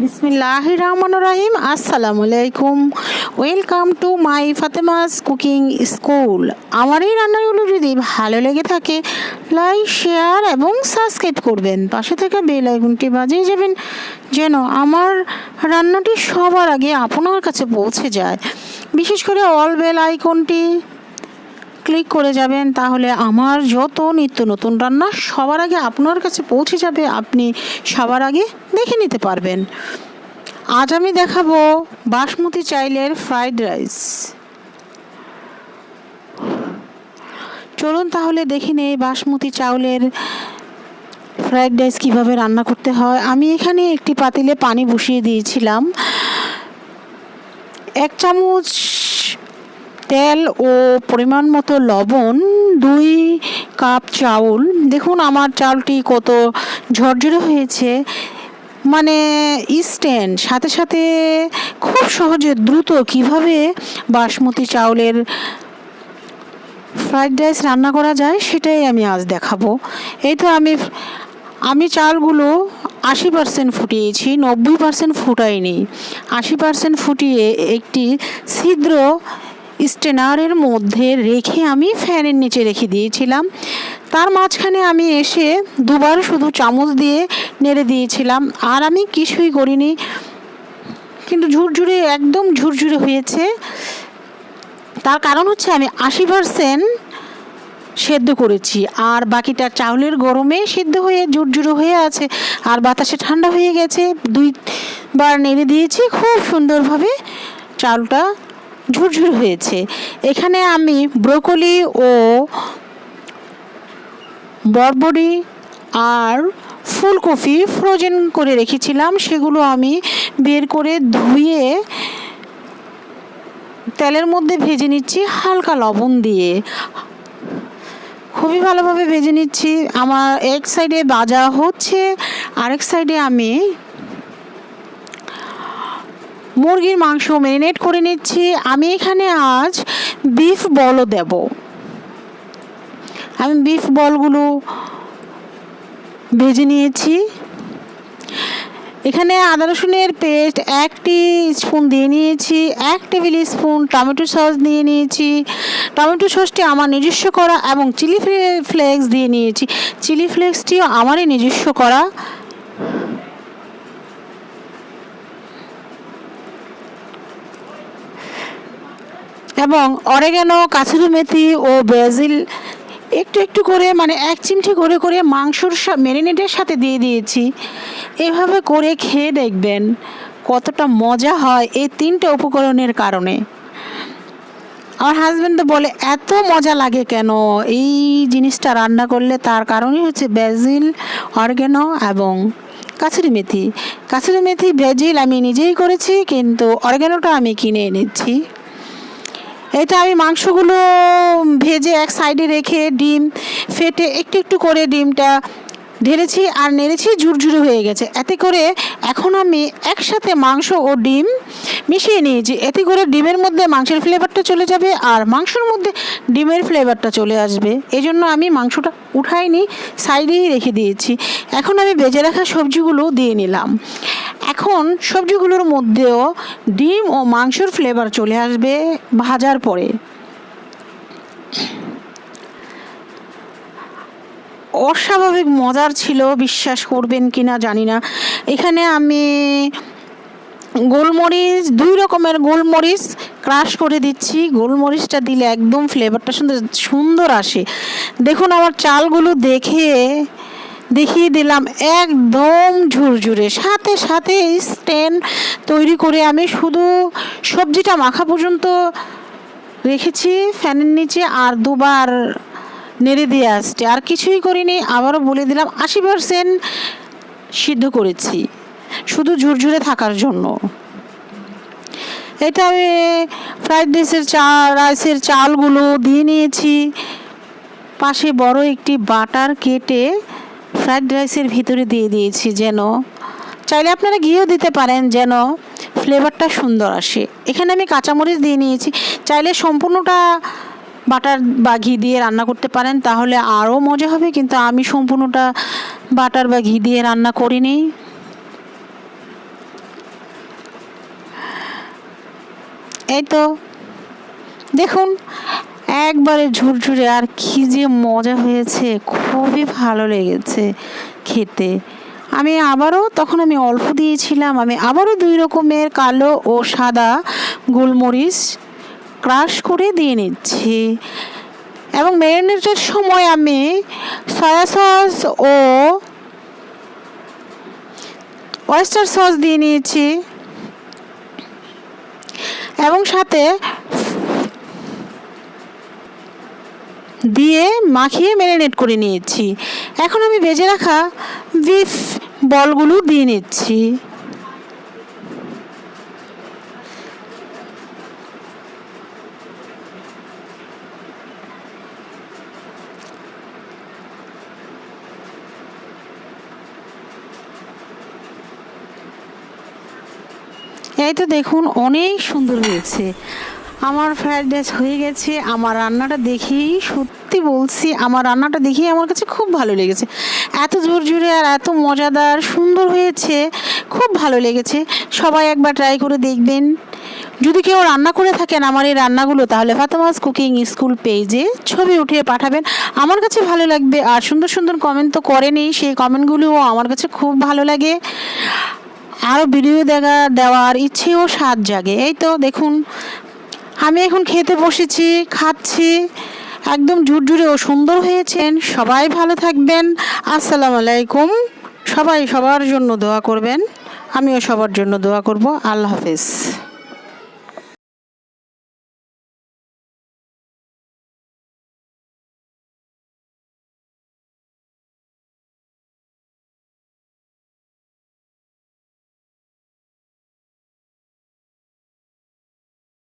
বিসমিল্লাহির রহমানির রহিম। আসসালামু আলাইকুম। Welcome to my Fatema's cooking school. আমার এই রান্নাগুলো যদি ভালো লেগে থাকে লাইক, শেয়ার এবং সাবস্ক্রাইব করবেন। পাশে থাকা বেল আইকনটি বাজিয়ে যাবেন যেন আমার রান্নাটি সবার আগে আপনার কাছে পৌঁছে যায়। বিশেষ করে অল বেল আইকনটি ক্লিক করে যাবেন, তাহলে আমার যত নিত্য নতুন রান্না সবার আগে আপনার কাছে পৌঁছে যাবে, আপনি সবার আগে দেখে নিতে পারবেন। আজ আমি দেখাবো বাসমতি চাইলের ফ্রাইড রাইস। চলুন তাহলে দেখে নেই বাসমতি চাউলের ফ্রাইড রাইস কীভাবে রান্না করতে হয়। আমি এখানে একটি পাতিলে পানি বসিয়ে দিয়েছিলাম। 1 চামচ তেল ও পরিমাণ মতো লবণ, 2 কাপ চাউল। দেখুন আমার চাউলটি কত ঝরঝরে হয়েছে, মানে ইনস্ট্যান্ট, সাথে সাথে খুব সহজে দ্রুত কিভাবে বাসমতি চাউলের ফ্রাইড রাইস রান্না করা যায় সেটাই আমি আজ দেখাবো। এই তো আমি চালগুলো 80% ফুটিয়েছি, 90% ফুটাইনি। 80% ফুটিয়ে একটি ছিদ্র স্ট্রেনারের মধ্যে রেখে আমি ফ্যানের নিচে রেখে দিয়েছিলাম। তার মাঝখানে আমি এসে দুবার শুধু চামচ দিয়ে নেড়ে দিয়েছিলাম, আর আমি কিছুই করিনি। কিন্তু ঝুরঝুরে, একদম ঝুরঝুরে হয়েছে। তার কারণ হচ্ছে আমি 80% সেদ্ধ করেছি, আর বাকিটা চাউলের গরমে সেদ্ধ হয়ে ঝুরঝুরে হয়ে আছে, আর বাতাসে ঠান্ডা হয়ে গেছে। 2বার নেড়ে দিয়েছি, খুব সুন্দরভাবে চাউলটা ঝুরঝুরে হয়েছে। এখানে আমি ব্রোকলি ও বরবটি আর ফুলকপি ফ্রোজেন করে রেখেছিলাম, সেগুলো আমি বের করে ধুয়ে তেলের মধ্যে ভেজে নিচ্ছি হালকা লবণ দিয়ে। খুবই ভালোভাবে ভেজে নিচ্ছি। আমার এক সাইডে ভাজা হচ্ছে, আরেক সাইডে আমি মুরগির মাংস ম্যারিনেট করে নিচ্ছি। আমি এখানে আজ বিফ বলও দেব। আমি বিফ বলগুলো ভেজে নিয়েছি। এখানে আদা রসুনের পেস্ট 1 টিস্পুন দিয়ে নিয়েছি। 1 টেবিল স্পুন টমেটো সস দিয়ে নিয়েছি। টমেটো সসটি আমার নিজস্ব করা, এবং চিলি ফ্লেক্স দিয়ে নিয়েছি। চিলি ফ্লেক্সটিও আমারই নিজস্ব করা। এবং অরেগানো, কাসুরি মেথি ও ব্রাজিল একটু একটু করে, মানে 1 চিমটি করে করে মাংসর ম্যারিনেটের সাথে দিয়ে দিয়েছি। এভাবে করে খেয়ে দেখবেন কতটা মজা হয় এই 3টে উপকরণের কারণে। আমার হাজব্যান্ড তো বলে এত মজা লাগে কেন এই জিনিসটা রান্না করলে, তার কারণই হচ্ছে ব্রাজিল, অরেগানো এবং কাসুরি মেথি। কাসুরি মেথি, ব্রাজিল আমি নিজেই করেছি, কিন্তু অরেগানোটা আমি কিনে এনেছি। এটা আমি মাংসগুলো ভেজে এক সাইডে রেখে ডিম ফেটে একটু একটু করে ডিমটা ঢেলেছি আর নেড়েছি, ঝুরঝুরে হয়ে গেছে। এতে করে এখন আমি একসাথে মাংস ও ডিম মিশিয়ে নিয়েছি। এতে করে ডিমের মধ্যে মাংসের ফ্লেভারটা চলে যাবে, আর মাংসের মধ্যে ডিমের ফ্লেভারটা চলে আসবে। এই জন্য আমি মাংসটা উঠাইনি, সাইডেই রেখে দিয়েছি। এখন আমি ভেজে রাখা সবজিগুলো দিয়ে নিলাম। এখন সবজিগুলোর মধ্যেও ডিম ও মাংসের ফ্লেভার চলে আসবে ভাজার পরে। অস্বাভাবিক মজার ছিল, বিশ্বাস করবেন কিনা জানি না। এখানে আমি গোলমরিচ, 2 রকমের গোলমরিচ ক্রাশ করে দিচ্ছি। গোলমরিচটা দিলে একদম ফ্লেভারটা সুন্দর আসে। দেখুন আমার চালগুলো দেখিয়ে দিলাম একদম ঝুরঝুরে, সাথে সাথে স্ট্যান্ড তৈরি করে আমি শুধু সবজিটা মাখা পর্যন্ত রেখেছি ফ্যানের নিচে, আর 2বার নেড়ে দিয়ে আসছে, আর কিছুই করিনি। আবারও বলে দিলাম 80% সিদ্ধ করেছি শুধু ঝুরঝুরে থাকার জন্য। এটা আমি ফ্রাইড রাইসের চালগুলো দিয়ে নিয়েছি। পাশে বড় একটি বাটার কেটে ফ্রাইড রাইসের ভিতরে দিয়ে দিয়েছি, যেন, চাইলে আপনারা ঘিও দিতে পারেন যেন ফ্লেভারটা সুন্দর আসে। এখানে আমি কাঁচামরিচ দিয়ে নিয়েছি। চাইলে সম্পূর্ণটা বাটার বা ঘি দিয়ে রান্না করতে পারেন, তাহলে আরও মজা হবে, কিন্তু আমি সম্পূর্ণটা বাটার বা ঘি দিয়ে রান্না করিনি। এই তো দেখুন একবারে ঝুরঝুরে, আর কি যে মজা হয়েছে, খুবই ভালো লেগেছে খেতে। তখন আমি অল্প দিয়েছিলাম, আমি আবারও 2 রকমের কালো ও সাদা গোলমরিচ ক্রাশ করে দিয়ে নিচ্ছি। এবং ম্যারিনেটের সময় আমি সয়া সস ও ওয়েস্টার সস দিয়ে নিয়েছি এবং সাথে দিয়ে মাখিয়ে ম্যারিনেট করে নিয়েছি। এখন আমি ভেজে রাখা বিফ বলগুলো দিয়ে নিচ্ছি। এই তো দেখুন অনেক সুন্দর হয়েছে। আমার ফ্রাইড রাইস হয়ে গেছে। আমার রান্নাটা দেখেই সত্যি বলছি, আমার রান্নাটা দেখেই আমার কাছে খুব ভালো লেগেছে। এত ঝুরঝুরে আর এত মজাদার সুন্দর হয়েছে, খুব ভালো লেগেছে। সবাই একবার ট্রাই করে দেখবেন। যদি কেউ রান্না করে থাকেন আমার এই রান্নাগুলো, তাহলে ফাতেমাস কুকিং স্কুল পেজে ছবি উঠিয়ে পাঠাবেন, আমার কাছে ভালো লাগবে। আর সুন্দর সুন্দর কমেন্ট তো করেনি, সেই কমেন্টগুলোও আমার কাছে খুব ভালো লাগে। আরও ভিডিও দেওয়ার ইচ্ছেও স্বাদ জাগে। এই তো দেখুন আমি এখন খেতে বসেছি, খাচ্ছি। একদম ঝুরঝুরে ও সুন্দর হয়েছেন। সবাই ভালো থাকবেন। আসসালামু আলাইকুম। সবাই সবার জন্য দোয়া করবেন, আমিও সবার জন্য দোয়া করব। আল্লাহ হাফেজ।